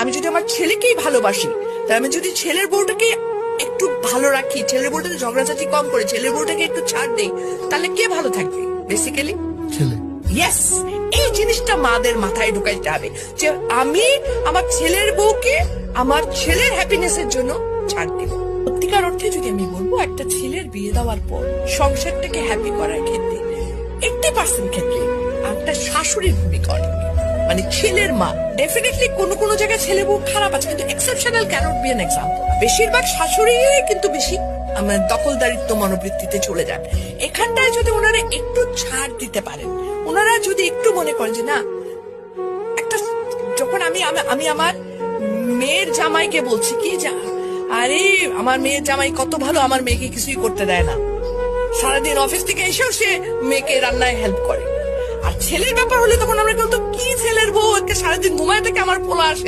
আমি যদি আমার ছেলেকেই ভালোবাসি, তাহলে আমি যদি ছেলের বউটাকে একটু ভালো রাখি, ছেলের বউটাকে ঝগড়াঝাটি কম করে ছেলের বউটাকে একটু ছাড় দেই, তাহলে কে ভালো থাকবে? বেসিক্যালি ছেলে। ইয়েস, এই জিনিসটা মাদের মাথায় ঢুকাইতে হবে যে আমি আমার ছেলের বউকে আমার ছেলের হ্যাপিনেসের জন্য ছাড় দিব। সত্যিকার অর্থে যদি আমি বলবো, একটা ছেলের বিয়ে দেওয়ার পর সংসারটাকে হ্যাপি করার ক্ষেত্রে 80% ক্ষেত্রে একটা শাশুড়ির ভূমিকা অনেক, মানে ছেলের মা। ডেফিনেটলি কোনো জায়গায় ছেলে বউ খারাপ আছে, কিন্তু exceptional cannot be an example. বেশিরভাগ শাশুড়ি কিন্তু বেশি আমার দখলদারিত্ব মনোবৃত্তিতে চলে যান। এখানটায় যদি ওনারা একটু ছাড় দিতে পারেন, ওনারা যদি একটু মনে করেন যে না, একটা যখন আমি আমার মেয়ের জামাইকে বলছি কি, আরে আমার মেয়ের জামাই কত ভালো, আমার মেয়েকে কিছুই করতে দেয় না, সারাদিন অফিস থেকে এসেও সে মেয়েকে রান্নায় হেল্প করে। আর ছেলের ব্যাপার হলে তখন আমরা বলতো কি ছেলের বউ, সারাদিন ঘুমায় থেকে আমার পোলা আসে